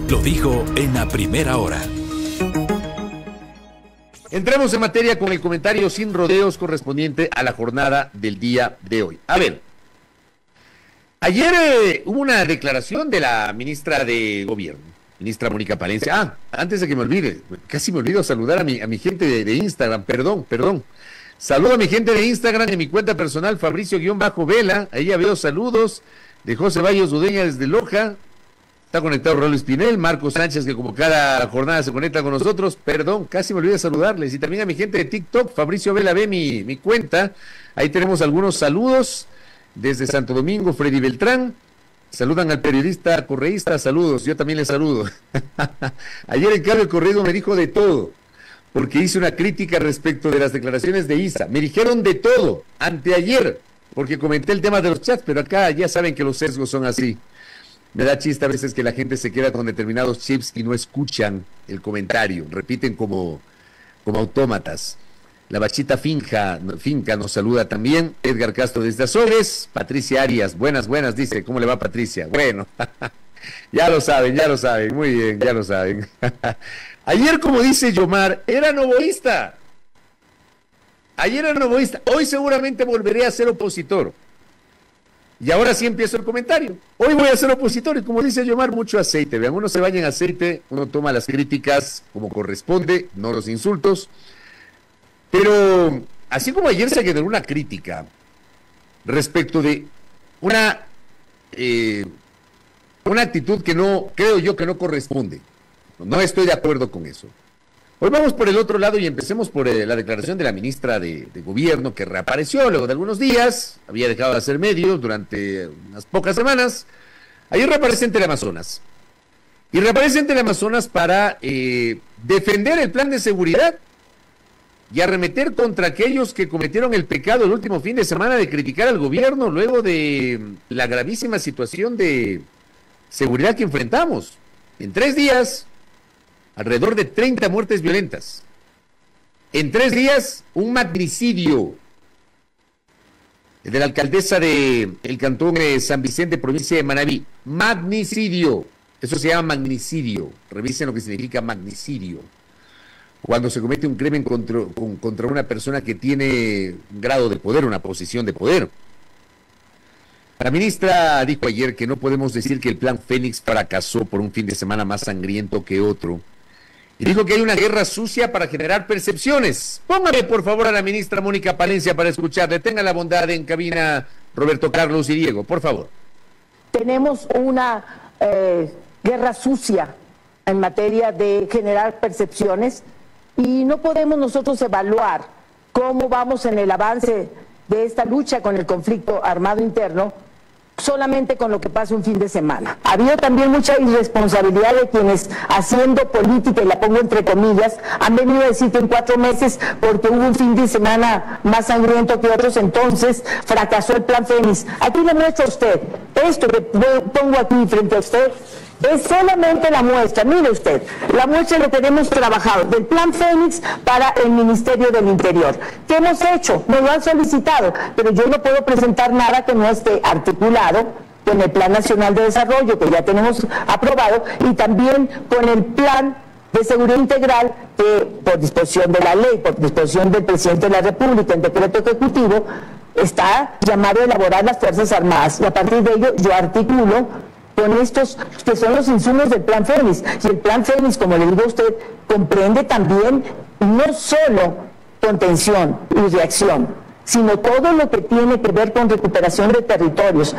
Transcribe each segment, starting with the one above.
Lo dijo en la primera hora. Entremos en materia con el comentario sin rodeos correspondiente a la jornada del día de hoy. A ver, ayer hubo una declaración de la ministra de Gobierno, ministra Mónica Palencia. Antes de que me olvide, casi me olvido saludar a mi gente de Instagram, perdón. Saludo a mi gente de Instagram, en mi cuenta personal, Fabricio-Vela, ahí ya veo saludos de José Valles Udeña desde Loja. Está conectado Raúl Espinel, Marcos Sánchez, que como cada jornada se conecta con nosotros. Perdón, casi me olvidé de saludarles. Y también a mi gente de TikTok, Fabricio Vela, ve mi cuenta. Ahí tenemos algunos saludos desde Santo Domingo, Freddy Beltrán. Saludan al periodista correísta, saludos, yo también les saludo. Ayer en Cable Corrido me dijo de todo, porque hice una crítica respecto de las declaraciones de Isa. Me dijeron de todo, anteayer, porque comenté el tema de los chats, pero acá ya saben que los sesgos son así. Me da chiste a veces que la gente se queda con determinados chips y no escuchan el comentario, repiten como autómatas. La Bachita Finca nos saluda también, Edgar Castro desde Azores, Patricia Arias, buenas, dice, ¿cómo le va Patricia? Bueno, ya lo saben, muy bien, ya lo saben. Ayer, como dice Yomar, era novoísta, hoy seguramente volveré a ser opositor. Y ahora sí empiezo el comentario. Hoy voy a ser opositor y como dice Yomar, mucho aceite. Vean, uno se baña en aceite, uno toma las críticas como corresponde, no los insultos. Pero así como ayer se generó una crítica respecto de una actitud que no, creo yo que no corresponde. No estoy de acuerdo con eso. Hoy vamos por el otro lado y empecemos por la declaración de la ministra de Gobierno, que reapareció luego de algunos días, había dejado de hacer medios durante unas pocas semanas. Ayer reaparece en Teleamazonas. Y reaparece en Teleamazonas para defender el plan de seguridad y arremeter contra aquellos que cometieron el pecado el último fin de semana de criticar al gobierno luego de la gravísima situación de seguridad que enfrentamos. En 3 días... alrededor de 30 muertes violentas. En 3 días, un magnicidio. El de la alcaldesa del cantón San Vicente, provincia de Manabí. Magnicidio. Eso se llama magnicidio. Revisen lo que significa magnicidio. Cuando se comete un crimen contra una persona que tiene un grado de poder, una posición de poder. La ministra dijo ayer que no podemos decir que el plan Fénix fracasó por un fin de semana más sangriento que otro. Y dijo que hay una guerra sucia para generar percepciones. Póngame, por favor, a la ministra Mónica Palencia para escucharle. Tenga la bondad en cabina, Roberto Carlos y Diego, por favor. Tenemos una guerra sucia en materia de generar percepciones y no podemos nosotros evaluar cómo vamos en el avance de esta lucha con el conflicto armado interno solamente con lo que pasa un fin de semana. Ha habido también mucha irresponsabilidad de quienes haciendo política, y la pongo entre comillas, han venido a decir que en 4 meses, porque hubo un fin de semana más sangriento que otros, entonces fracasó el plan Fénix. Aquí le muestro a usted, esto que pongo aquí frente a usted, es solamente la muestra. Mire usted, la muestra que tenemos trabajado del plan Fénix para el Ministerio del Interior. ¿Qué hemos hecho? Nos lo han solicitado, pero yo no puedo presentar nada que no esté articulado con el Plan Nacional de Desarrollo, que ya tenemos aprobado, y también con el Plan de Seguridad Integral, que por disposición de la ley, por disposición del Presidente de la República, en decreto ejecutivo, está llamado a elaborar las Fuerzas Armadas. Y a partir de ello yo articulo con estos que son los insumos del plan Fénix. Y el plan Fénix, como le digo a usted, comprende también no solo contención y reacción, sino todo lo que tiene que ver con recuperación de territorios.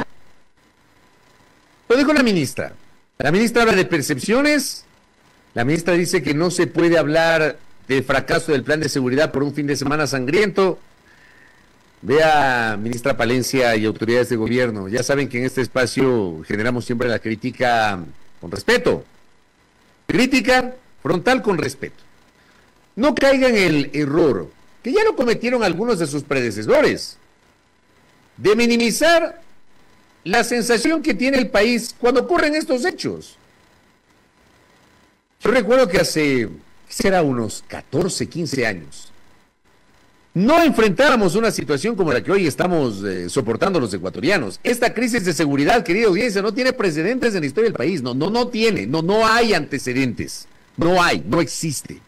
Lo dijo la ministra. La ministra habla de percepciones. La ministra dice que no se puede hablar del fracaso del plan de seguridad por un fin de semana sangriento. Vea, ministra Palencia y autoridades de gobierno, ya saben que en este espacio generamos siempre la crítica con respeto. Crítica frontal con respeto. No caigan en el error, que ya lo cometieron algunos de sus predecesores, de minimizar la sensación que tiene el país cuando ocurren estos hechos. Yo recuerdo que hace, ¿qué será? Unos 14, 15 años, no enfrentáramos una situación como la que hoy estamos soportando los ecuatorianos. Esta crisis de seguridad, querida audiencia, no tiene precedentes en la historia del país. No tiene, no hay antecedentes. No existe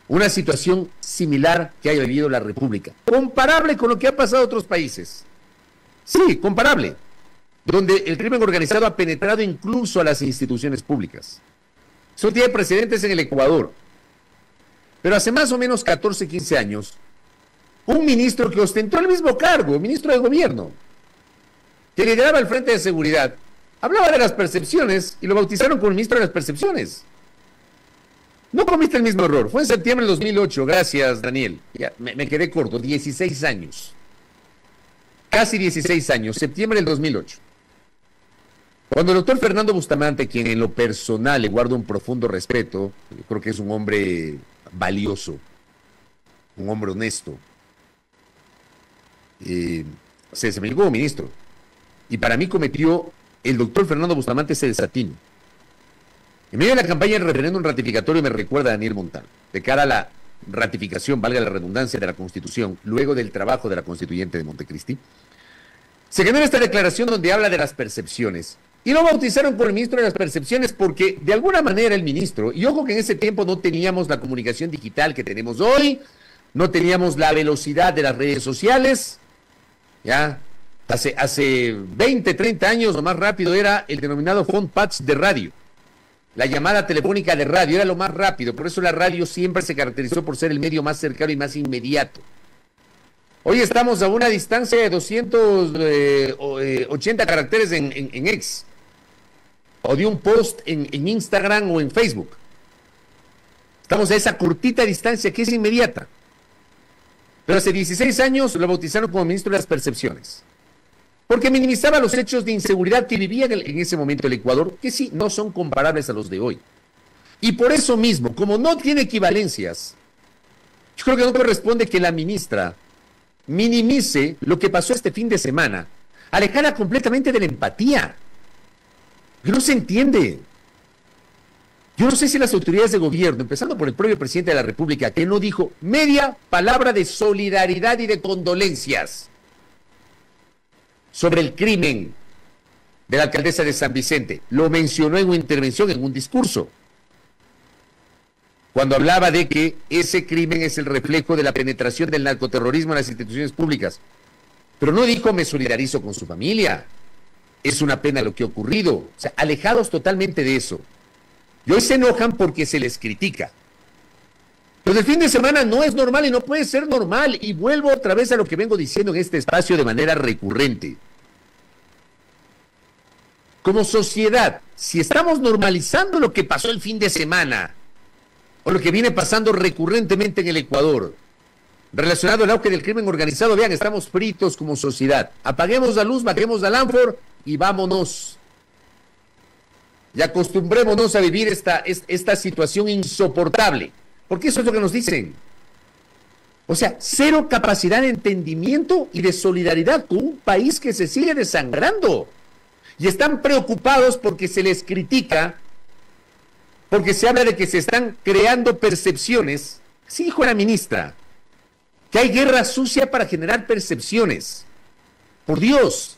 una situación similar que haya vivido la República. Comparable con lo que ha pasado en otros países. Sí, comparable. Donde el crimen organizado ha penetrado incluso a las instituciones públicas. Eso tiene precedentes en el Ecuador. Pero hace más o menos 14, 15 años, un ministro que ostentó el mismo cargo, ministro de gobierno, que lideraba el Frente de Seguridad, hablaba de las percepciones y lo bautizaron como el ministro de las percepciones. No comiste el mismo error. Fue en septiembre del 2008. Gracias, Daniel. Ya, me quedé corto. 16 años. Casi 16 años. Septiembre del 2008. Cuando el doctor Fernando Bustamante, quien en lo personal le guardo un profundo respeto, yo creo que es un hombre valioso, un hombre honesto, se desempeñó como ministro. Y para mí cometió el doctor Fernando Bustamante ese desatino. En medio de la campaña del referéndum ratificatorio, me recuerda a Daniel Montano, de cara a la ratificación, valga la redundancia, de la Constitución, luego del trabajo de la constituyente de Montecristi, se genera esta declaración donde habla de las percepciones. Y lo bautizaron por el ministro de las percepciones porque, de alguna manera, el ministro, y ojo que en ese tiempo no teníamos la comunicación digital que tenemos hoy, no teníamos la velocidad de las redes sociales, ya, hace 20, 30 años, lo más rápido era el denominado phone patch de radio. La llamada telefónica de radio era lo más rápido, por eso la radio siempre se caracterizó por ser el medio más cercano y más inmediato. Hoy estamos a una distancia de 280 caracteres en X, o de un post en Instagram o en Facebook. Estamos a esa cortita distancia que es inmediata. Pero hace 16 años lo bautizaron como ministro de las percepciones, porque minimizaba los hechos de inseguridad que vivía en ese momento el Ecuador, que sí, no son comparables a los de hoy. Y por eso mismo, como no tiene equivalencias, yo creo que no corresponde que la ministra minimice lo que pasó este fin de semana, alejada completamente de la empatía. Que no se entiende. Yo no sé si las autoridades de gobierno, empezando por el propio presidente de la República, que no dijo media palabra de solidaridad y de condolencias sobre el crimen de la alcaldesa de San Vicente. Lo mencionó en una intervención, en un discurso, cuando hablaba de que ese crimen es el reflejo de la penetración del narcoterrorismo en las instituciones públicas. Pero no dijo me solidarizo con su familia, es una pena lo que ha ocurrido. O sea, alejados totalmente de eso. Y hoy se enojan porque se les critica. Pero el fin de semana no es normal y no puede ser normal. Y vuelvo otra vez a lo que vengo diciendo en este espacio de manera recurrente. Como sociedad, si estamos normalizando lo que pasó el fin de semana, o lo que viene pasando recurrentemente en el Ecuador, relacionado al auge del crimen organizado, vean, estamos fritos como sociedad. Apaguemos la luz, bajemos al ánfor y vámonos. Y acostumbrémonos a vivir esta situación insoportable. Porque eso es lo que nos dicen. O sea, cero capacidad de entendimiento y de solidaridad con un país que se sigue desangrando. Y están preocupados porque se les critica, porque se habla de que se están creando percepciones. Sí, dijo la ministra, que hay guerra sucia para generar percepciones. Por Dios,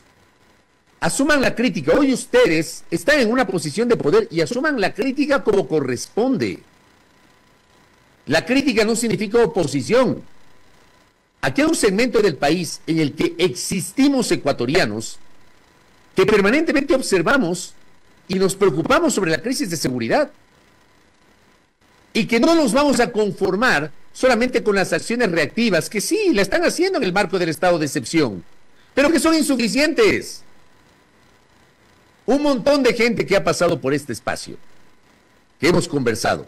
asuman la crítica. Hoy ustedes están en una posición de poder y asuman la crítica como corresponde. La crítica no significa oposición. Aquí hay un segmento del país en el que existimos ecuatorianos que permanentemente observamos y nos preocupamos sobre la crisis de seguridad y que no nos vamos a conformar solamente con las acciones reactivas, que sí, la están haciendo en el marco del estado de excepción, pero que son insuficientes. Un montón de gente que ha pasado por este espacio, que hemos conversado,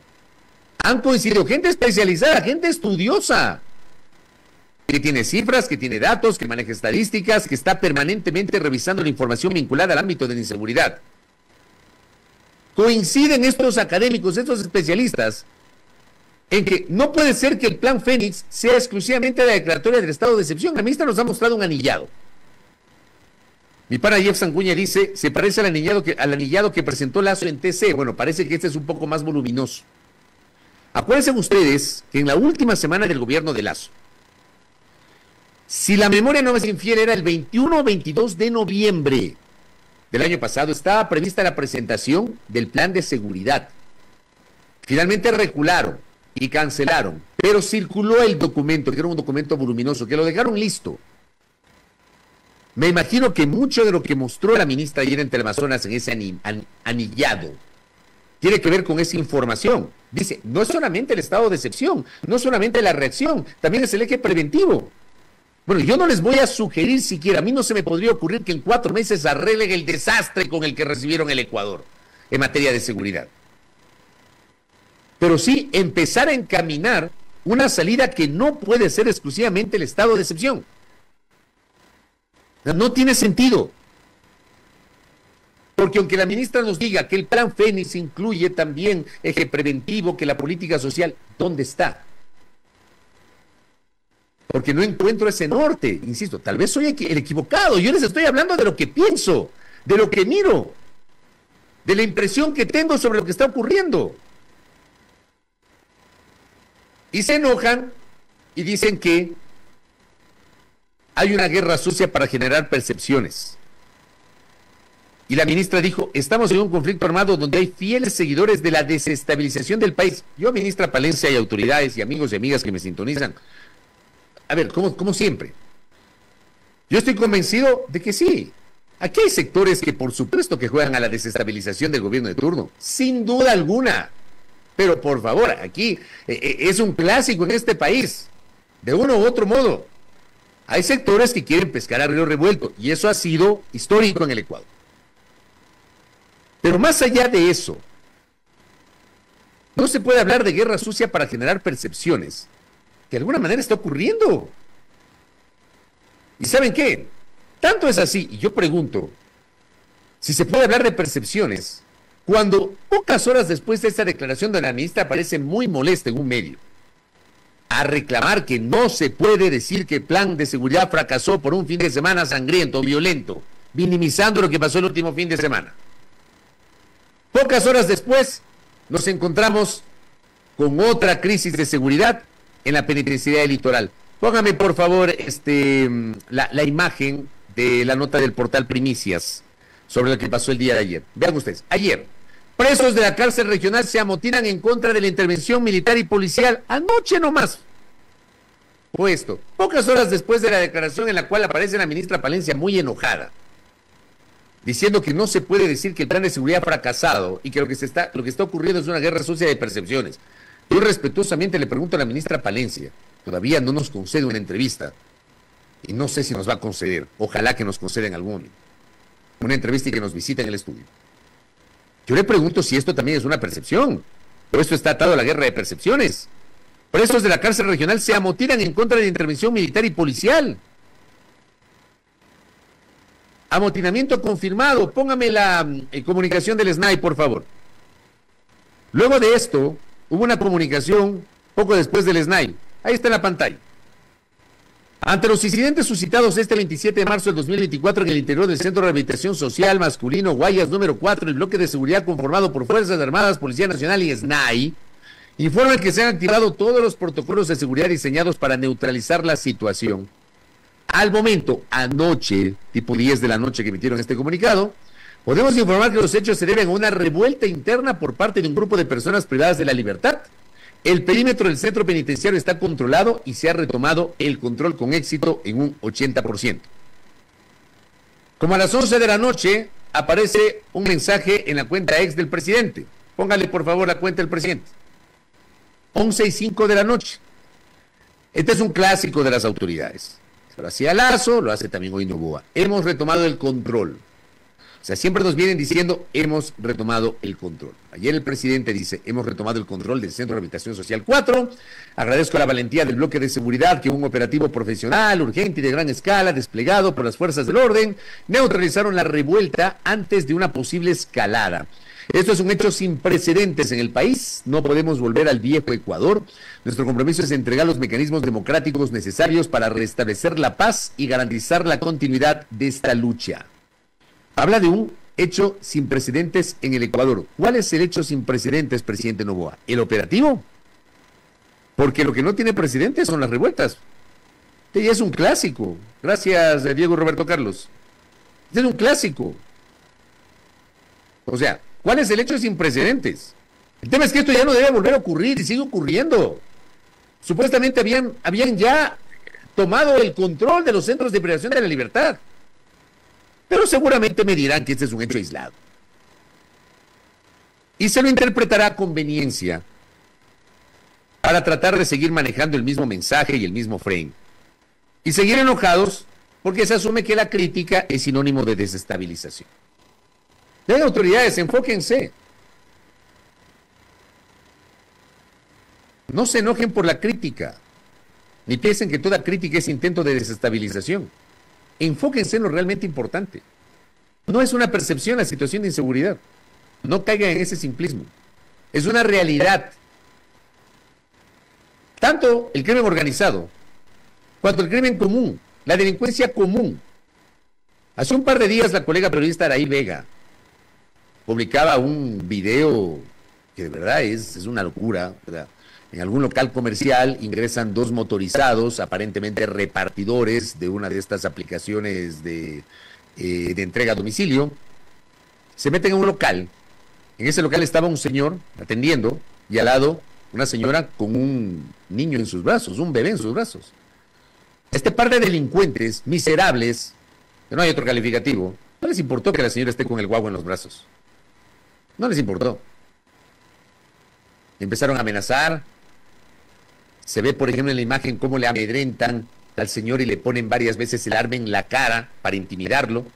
han coincidido, gente especializada, gente estudiosa, que tiene cifras, que tiene datos, que maneja estadísticas, que está permanentemente revisando la información vinculada al ámbito de la inseguridad. Coinciden estos académicos, estos especialistas, en que no puede ser que el plan Fénix sea exclusivamente la declaratoria del estado de excepción. La ministra nos ha mostrado un anillado. Mi pana Jeff Sanguña dice, se parece al anillado que presentó Lazo en TC. Bueno, parece que este es un poco más voluminoso. Acuérdense ustedes que en la última semana del gobierno de Lazo, Si la memoria no me es infiel, era el 21 o 22 de noviembre del año pasado, estaba prevista la presentación del plan de seguridad. Finalmente recularon y cancelaron, pero circuló el documento, que era un documento voluminoso, que lo dejaron listo. Me imagino que mucho de lo que mostró la ministra ayer en Teleamazonas en ese anillado tiene que ver con esa información. Dice, no es solamente el estado de excepción, no es solamente la reacción, también es el eje preventivo. Bueno, yo no les voy a sugerir siquiera, a mí no se me podría ocurrir que en 4 meses arreglen el desastre con el que recibieron el Ecuador en materia de seguridad. Pero sí empezar a encaminar una salida que no puede ser exclusivamente el estado de excepción. No tiene sentido. Porque aunque la ministra nos diga que el plan Fénix incluye también eje preventivo, que la política social, ¿dónde está? Porque no encuentro ese norte, insisto, tal vez soy el equivocado, yo les estoy hablando de lo que pienso, de lo que miro, de la impresión que tengo sobre lo que está ocurriendo. Y se enojan y dicen que hay una guerra sucia para generar percepciones. Y la ministra dijo, estamos en un conflicto armado donde hay fieles seguidores de la desestabilización del país. Yo, ministra Palencia, y autoridades y amigos y amigas que me sintonizan, a ver, como siempre, yo estoy convencido de que sí. Aquí hay sectores que por supuesto que juegan a la desestabilización del gobierno de turno, sin duda alguna. Pero por favor, aquí es un clásico en este país, de uno u otro modo. Hay sectores que quieren pescar a río revuelto, y eso ha sido histórico en el Ecuador. Pero más allá de eso, no se puede hablar de guerra sucia para generar percepciones que de alguna manera está ocurriendo. ¿Y saben qué? Tanto es así, y yo pregunto, si se puede hablar de percepciones, cuando pocas horas después de esta declaración de la ministra aparece muy molesta en un medio, a reclamar que no se puede decir que el plan de seguridad fracasó por un fin de semana sangriento, violento, minimizando lo que pasó el último fin de semana. Pocas horas después nos encontramos con otra crisis de seguridad en la penitenciaría del Litoral. Póngame por favor la imagen de la nota del portal Primicias sobre lo que pasó el día de ayer. Vean ustedes, ayer, presos de la cárcel regional se amotinan en contra de la intervención militar y policial. Anoche nomás fue esto, pocas horas después de la declaración en la cual aparece la ministra Palencia muy enojada, diciendo que no se puede decir que el plan de seguridad ha fracasado y que lo que está ocurriendo es una guerra sucia de percepciones. Yo respetuosamente le pregunto a la ministra Palencia, todavía no nos concede una entrevista, y no sé si nos va a conceder, ojalá que nos conceda en algún momento, una entrevista y que nos visite en el estudio. Yo le pregunto si esto también es una percepción, o esto está atado a la guerra de percepciones. Presos de la cárcel regional se amotinan en contra de la intervención militar y policial. Amotinamiento confirmado. Póngame la comunicación del SNAI, por favor. Luego de esto, hubo una comunicación poco después del SNAI. Ahí está en la pantalla. Ante los incidentes suscitados este 27 de marzo del 2024 en el interior del Centro de Rehabilitación Social Masculino Guayas número 4, el bloque de seguridad conformado por Fuerzas Armadas, Policía Nacional y SNAI, informan que se han activado todos los protocolos de seguridad diseñados para neutralizar la situación. Al momento, anoche, tipo 10 de la noche que emitieron este comunicado, podemos informar que los hechos se deben a una revuelta interna por parte de un grupo de personas privadas de la libertad. El perímetro del centro penitenciario está controlado y se ha retomado el control con éxito en un 80%. Como a las 11 de la noche, aparece un mensaje en la cuenta ex del presidente. Póngale por favor la cuenta del presidente. 11:05 de la noche. Este es un clásico de las autoridades. Lo hacía Lazo, lo hace también hoy Noboa. Hemos retomado el control. O sea, siempre nos vienen diciendo, hemos retomado el control. Ayer el presidente dice, hemos retomado el control del Centro de Rehabilitación Social 4. Agradezco la valentía del bloque de seguridad que un operativo profesional, urgente y de gran escala, desplegado por las fuerzas del orden, neutralizaron la revuelta antes de una posible escalada. Esto es un hecho sin precedentes en el país. No podemos volver al viejo Ecuador. Nuestro compromiso es entregar los mecanismos democráticos necesarios para restablecer la paz y garantizar la continuidad de esta lucha. Habla de un hecho sin precedentes en el Ecuador. ¿Cuál es el hecho sin precedentes, presidente Noboa? ¿El operativo? Porque lo que no tiene precedentes son las revueltas. Este ya es un clásico. Gracias, Diego Roberto Carlos. Este es un clásico. O sea, ¿cuál es el hecho sin precedentes? El tema es que esto ya no debe volver a ocurrir y sigue ocurriendo. Supuestamente habían ya tomado el control de los centros de privación de la libertad. Pero seguramente me dirán que este es un hecho aislado. Y se lo interpretará a conveniencia para tratar de seguir manejando el mismo mensaje y el mismo frame. Y seguir enojados porque se asume que la crítica es sinónimo de desestabilización. Ven, autoridades, enfóquense. No se enojen por la crítica, ni piensen que toda crítica es intento de desestabilización. Enfóquense en lo realmente importante. No es una percepción la situación de inseguridad. No caigan en ese simplismo. Es una realidad. Tanto el crimen organizado, cuanto el crimen común, la delincuencia común. Hace un par de días la colega periodista Araí Vega publicaba un video que de verdad es una locura, ¿verdad? En algún local comercial ingresan 2 motorizados, aparentemente repartidores de una de estas aplicaciones de entrega a domicilio. Se meten en un local. En ese local estaba un señor atendiendo y al lado una señora con un niño en sus brazos, un bebé en sus brazos. Este par de delincuentes miserables, que no hay otro calificativo, no les importó que la señora esté con el guagua en los brazos. No les importó. Empezaron a amenazar. Se ve, por ejemplo, en la imagen cómo le amedrentan al señor y le ponen varias veces el arma en la cara para intimidarlo.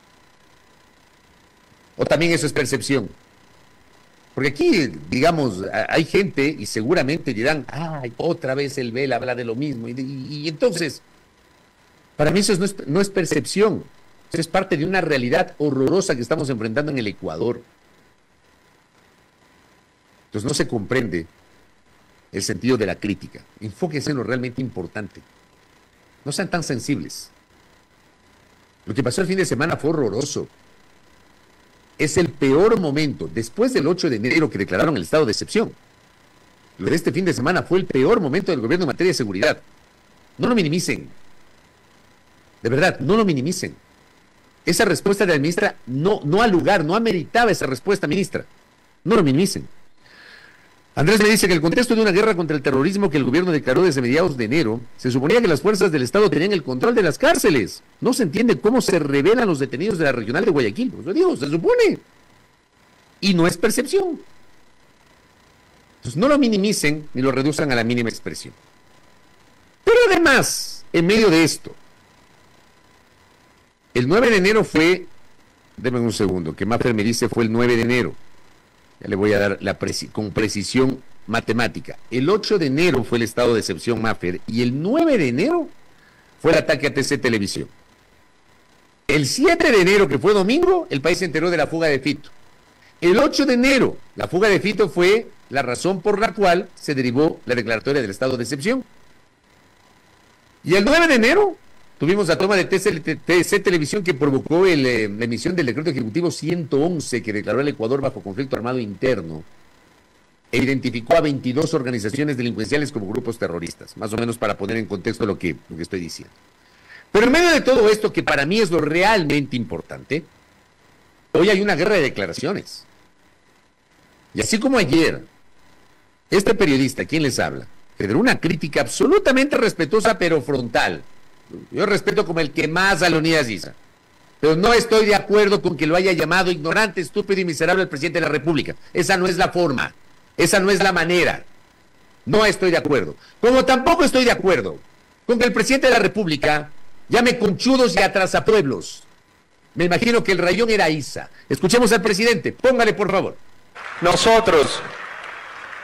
O también eso es percepción. Porque aquí, digamos, hay gente y seguramente dirán, ay, otra vez el Bel habla de lo mismo. Y entonces, para mí eso no es percepción. Eso es parte de una realidad horrorosa que estamos enfrentando en el Ecuador. Entonces no se comprende el sentido de la crítica. Enfóquense en lo realmente importante. No sean tan sensibles. Lo que pasó el fin de semana fue horroroso. Es el peor momento, después del 8 de enero que declararon el estado de excepción. Lo de este fin de semana fue el peor momento del gobierno en materia de seguridad. No lo minimicen. De verdad, no lo minimicen. Esa respuesta de la ministra no al lugar, no ameritaba esa respuesta, ministra. No lo minimicen. Andrés me dice que en el contexto de una guerra contra el terrorismo que el gobierno declaró desde mediados de enero, se suponía que las fuerzas del Estado tenían el control de las cárceles. No se entiende cómo se revelan los detenidos de la regional de Guayaquil. Pues lo digo, se supone. Y no es percepción. Entonces no lo minimicen ni lo reduzcan a la mínima expresión. Pero además, en medio de esto, el 9 de enero fue, denme un segundo, que Maffer me dice fue el 9 de enero. Ya le voy a dar con precisión matemática. El 8 de enero fue el estado de excepción Maffer y el 9 de enero fue el ataque a TC Televisión. El 7 de enero, que fue domingo, el país se enteró de la fuga de Fito. El 8 de enero, la fuga de Fito fue la razón por la cual se derivó la declaratoria del estado de excepción. Y el 9 de enero tuvimos la toma de TC Televisión que provocó la emisión del decreto ejecutivo 111 que declaró al Ecuador bajo conflicto armado interno e identificó a 22 organizaciones delincuenciales como grupos terroristas, más o menos para poner en contexto lo que estoy diciendo. Pero en medio de todo esto, que para mí es lo realmente importante, hoy hay una guerra de declaraciones. Y así como ayer, este periodista, ¿quién les habla?, generó una crítica absolutamente respetuosa pero frontal. Yo respeto como el que más a Leonidas Issa, pero no estoy de acuerdo con que lo haya llamado ignorante, estúpido y miserable el presidente de la República. Esa no es la forma, esa no es la manera. No estoy de acuerdo. Como tampoco estoy de acuerdo con que el presidente de la República llame conchudos y atrasapueblos. Me imagino que el rayón era Issa. Escuchemos al presidente, póngale por favor. Nosotros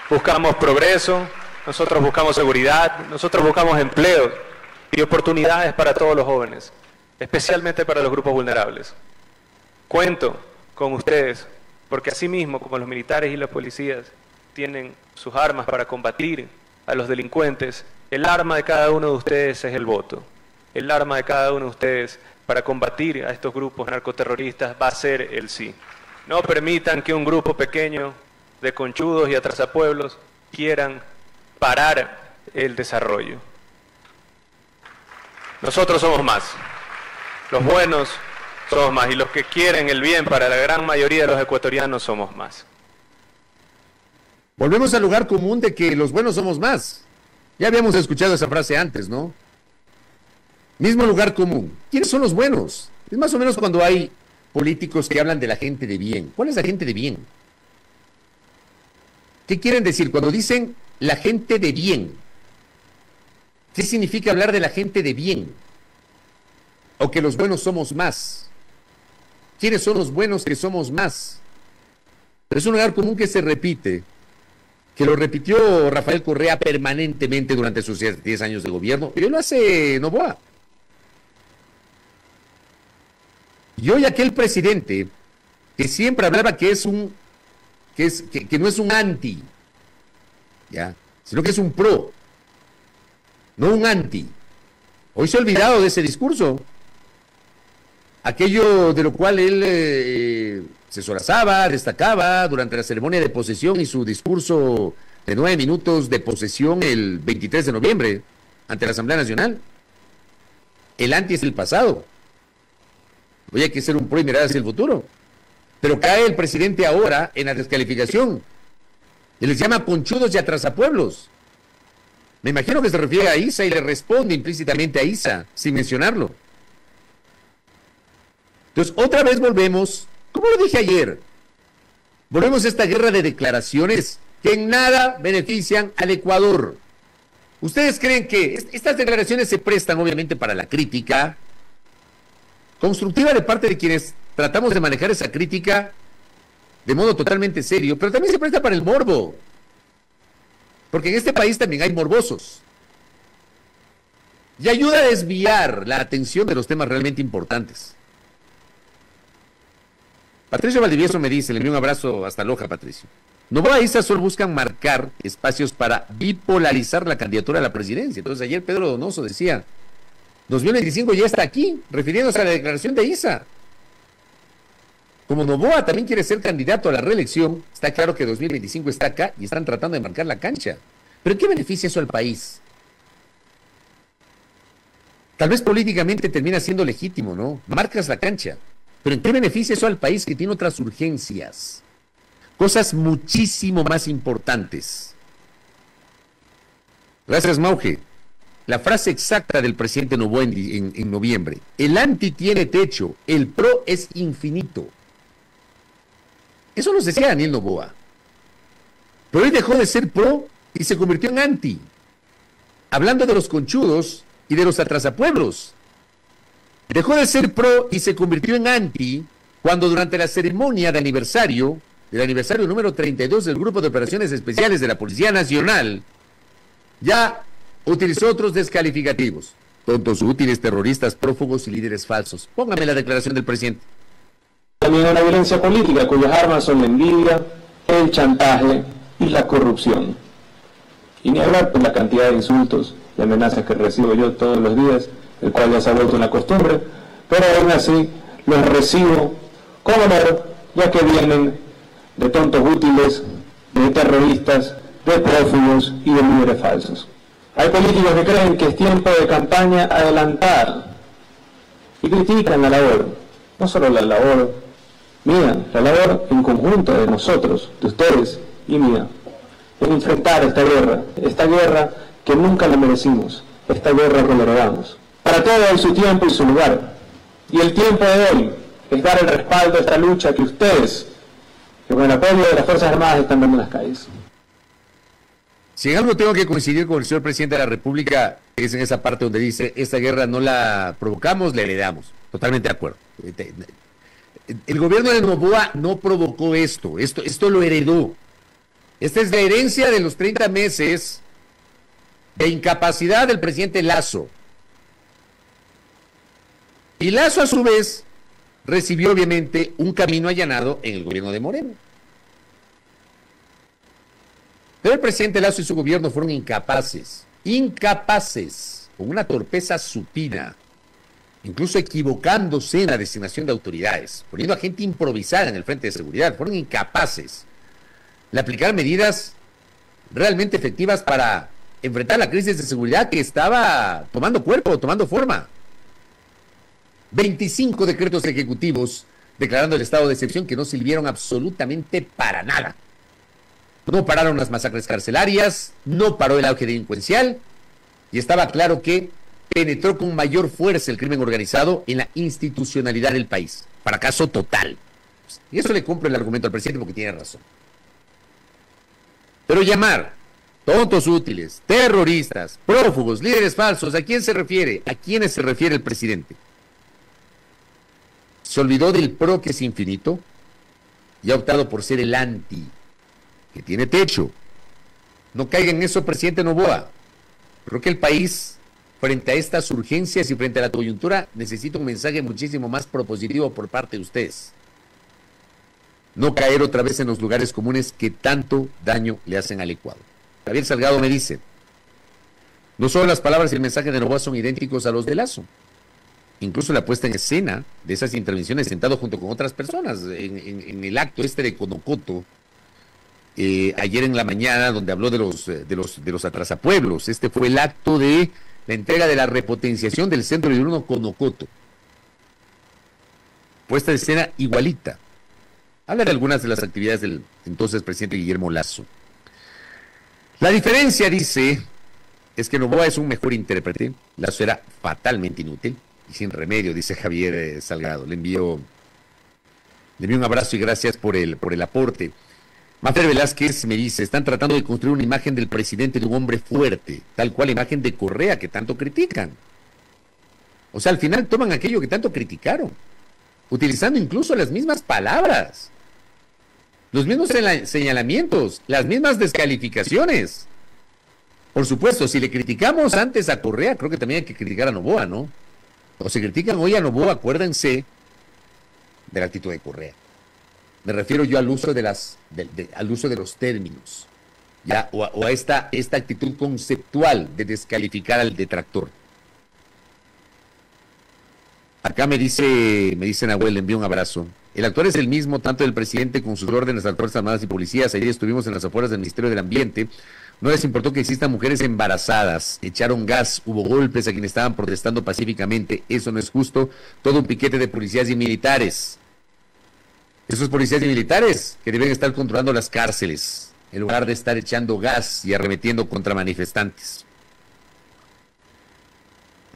buscamos progreso, nosotros buscamos seguridad, nosotros buscamos empleo y oportunidades para todos los jóvenes, especialmente para los grupos vulnerables. Cuento con ustedes, porque así mismo como los militares y los policías tienen sus armas para combatir a los delincuentes, el arma de cada uno de ustedes es el voto. El arma de cada uno de ustedes para combatir a estos grupos narcoterroristas va a ser el sí. No permitan que un grupo pequeño de conchudos y atrasapueblos quieran parar el desarrollo. Nosotros somos más. Los buenos somos más. Y los que quieren el bien para la gran mayoría de los ecuatorianos somos más. Volvemos al lugar común de que los buenos somos más. Ya habíamos escuchado esa frase antes, ¿no? Mismo lugar común. ¿Quiénes son los buenos? Es más o menos cuando hay políticos que hablan de la gente de bien. ¿Cuál es la gente de bien? ¿Qué quieren decir? Cuando dicen la gente de bien, ¿qué significa hablar de la gente de bien? O que los buenos somos más. ¿Quiénes son los buenos que somos más? Pero es un lugar común que se repite, que lo repitió Rafael Correa permanentemente durante sus 10 años de gobierno, y hoy lo hace Noboa. Y hoy aquel presidente que siempre hablaba que que no es un anti, ¿ya? Sino que es un pro, no un anti. Hoy se ha olvidado de ese discurso, aquello de lo cual él se solazaba, destacaba durante la ceremonia de posesión y su discurso de 9 minutos de posesión el 23 de noviembre ante la Asamblea Nacional. El anti es el pasado. Hoy hay que ser un pro y mirar hacia el futuro. Pero cae el presidente ahora en la descalificación y les llama conchudos y atrasapueblos. Me imagino que se refiere a Isa y le responde implícitamente a Isa, sin mencionarlo. Entonces, otra vez volvemos, como lo dije ayer, volvemos a esta guerra de declaraciones que en nada benefician al Ecuador. ¿Ustedes creen que estas declaraciones se prestan obviamente para la crítica constructiva de parte de quienes tratamos de manejar esa crítica de modo totalmente serio, pero también se presta para el morbo? Porque en este país también hay morbosos. Y ayuda a desviar la atención de los temas realmente importantes. Patricio Valdivieso me dice, le envío un abrazo hasta Loja, Patricio. Noboa y Isa solo buscan marcar espacios para bipolarizar la candidatura a la presidencia. Entonces ayer Pedro Donoso decía, 2025 ya está aquí, refiriéndose a la declaración de Isa. Como Noboa también quiere ser candidato a la reelección, está claro que 2025 está acá y están tratando de marcar la cancha. ¿Pero en qué beneficia eso al país? Tal vez políticamente termina siendo legítimo, ¿no? Marcas la cancha. Pero ¿en qué beneficia eso al país que tiene otras urgencias? Cosas muchísimo más importantes. Gracias, Mauge. La frase exacta del presidente Noboa en noviembre. El anti tiene techo, el pro es infinito. Eso nos decía Daniel Noboa. Pero él dejó de ser pro y se convirtió en anti. Hablando de los conchudos y de los atrasapueblos. Dejó de ser pro y se convirtió en anti cuando durante la ceremonia de aniversario, del aniversario número 32 del Grupo de Operaciones Especiales de la Policía Nacional, ya utilizó otros descalificativos. Tontos, útiles, terroristas, prófugos y líderes falsos. Póngame la declaración del presidente. También una violencia política cuyas armas son la envidia, el chantaje y la corrupción. Y ni hablar por la cantidad de insultos y amenazas que recibo yo todos los días, el cual ya se ha vuelto una costumbre, pero aún así los recibo con honor, ya que vienen de tontos útiles, de terroristas, de prófugos y de líderes falsos. Hay políticos que creen que es tiempo de campaña adelantar y critican la labor, no solo la labor mía, la labor en conjunto de nosotros, de ustedes y mía, en enfrentar esta guerra que nunca la merecimos, esta guerra que le heredamos. Para todo hay su tiempo y su lugar, y el tiempo de hoy es dar el respaldo a esta lucha que ustedes, que con el apoyo de las Fuerzas Armadas, están dando en las calles. Si en algo tengo que coincidir con el señor presidente de la República, es en esa parte donde dice, esta guerra no la provocamos, la heredamos. Totalmente de acuerdo. El gobierno de Noboa no provocó esto lo heredó. Esta es la herencia de los 30 meses de incapacidad del presidente Lasso. Y Lasso, a su vez, recibió obviamente un camino allanado en el gobierno de Moreno. Pero el presidente Lasso y su gobierno fueron incapaces, con una torpeza supina, incluso equivocándose en la designación de autoridades, poniendo a gente improvisada en el frente de seguridad. Fueron incapaces de aplicar medidas realmente efectivas para enfrentar la crisis de seguridad que estaba tomando cuerpo, tomando forma. 25 decretos ejecutivos declarando el estado de excepción que no sirvieron absolutamente para nada. No pararon las masacres carcelarias, no paró el auge delincuencial y estaba claro que penetró con mayor fuerza el crimen organizado en la institucionalidad del país. Fracaso total. Y eso le compro el argumento al presidente porque tiene razón. Pero llamar tontos útiles, terroristas, prófugos, líderes falsos, ¿a quién se refiere? ¿A quiénes se refiere el presidente? Se olvidó del pro que es infinito y ha optado por ser el anti, que tiene techo. No caiga en eso, presidente Noboa. Creo que el país, frente a estas urgencias y frente a la coyuntura, necesita un mensaje muchísimo más propositivo por parte de ustedes. No caer otra vez en los lugares comunes que tanto daño le hacen al Ecuador. Javier Salgado me dice, no solo las palabras y el mensaje de Noboa son idénticos a los de Lazo. Incluso la puesta en escena de esas intervenciones sentado junto con otras personas en el acto este de Conocoto, ayer en la mañana, donde habló de los atrasapueblos. Este fue el acto de la entrega de la repotenciación del centro diurno Conocoto. Puesta en escena igualita. Habla de algunas de las actividades del entonces presidente Guillermo Lasso. La diferencia, dice, es que Noboa es un mejor intérprete. Lasso era fatalmente inútil y sin remedio, dice Javier Salgado. Le envío un abrazo y gracias por el aporte. Mafer Velázquez me dice, están tratando de construir una imagen del presidente de un hombre fuerte, tal cual la imagen de Correa que tanto critican. O sea, al final toman aquello que tanto criticaron, utilizando incluso las mismas palabras, los mismos señalamientos, las mismas descalificaciones. Por supuesto, si le criticamos antes a Correa, creo que también hay que criticar a Noboa, ¿no? O se critican hoy a Noboa, acuérdense de la actitud de Correa. Me refiero yo al uso al uso de los términos, ¿ya? O a esta actitud conceptual de descalificar al detractor. Acá me dice Nahuel, le envío un abrazo. El actor es el mismo, tanto del presidente con sus órdenes a las Fuerzas Armadas y policías. Ayer estuvimos en las afueras del Ministerio del Ambiente. No les importó que existan mujeres embarazadas, echaron gas, hubo golpes a quienes estaban protestando pacíficamente. Eso no es justo. Todo un piquete de policías y militares. Esos policías y militares que deben estar controlando las cárceles, en lugar de estar echando gas y arremetiendo contra manifestantes.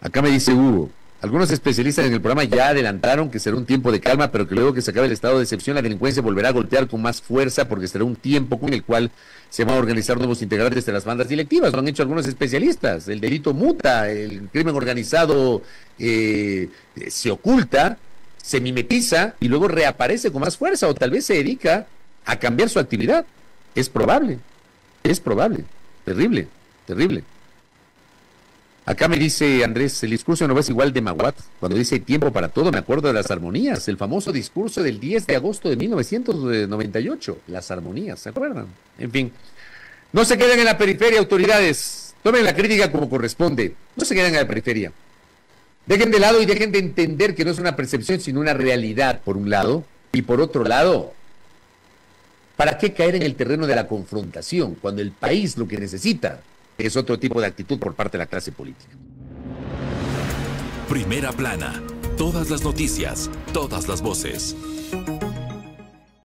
Acá me dice Hugo, algunos especialistas en el programa ya adelantaron que será un tiempo de calma, pero que luego que se acabe el estado de excepción, la delincuencia volverá a golpear con más fuerza, porque será un tiempo con el cual se van a organizar nuevos integrantes de las bandas delictivas. Lo han hecho algunos especialistas. El delito muta, el crimen organizado se oculta, se mimetiza y luego reaparece con más fuerza, o tal vez se dedica a cambiar su actividad. Es probable. Terrible. Acá me dice Andrés, el discurso no es igual de Maguat. Cuando dice tiempo para todo, me acuerdo de las armonías, el famoso discurso del 10 de agosto de 1998. Las armonías, ¿se acuerdan? En fin, no se queden en la periferia, autoridades. Tomen la crítica como corresponde. No se queden en la periferia. Dejen de lado y dejen de entender que no es una percepción, sino una realidad, por un lado. Y por otro lado, ¿para qué caer en el terreno de la confrontación cuando el país lo que necesita es otro tipo de actitud por parte de la clase política? Primera plana. Todas las noticias, todas las voces.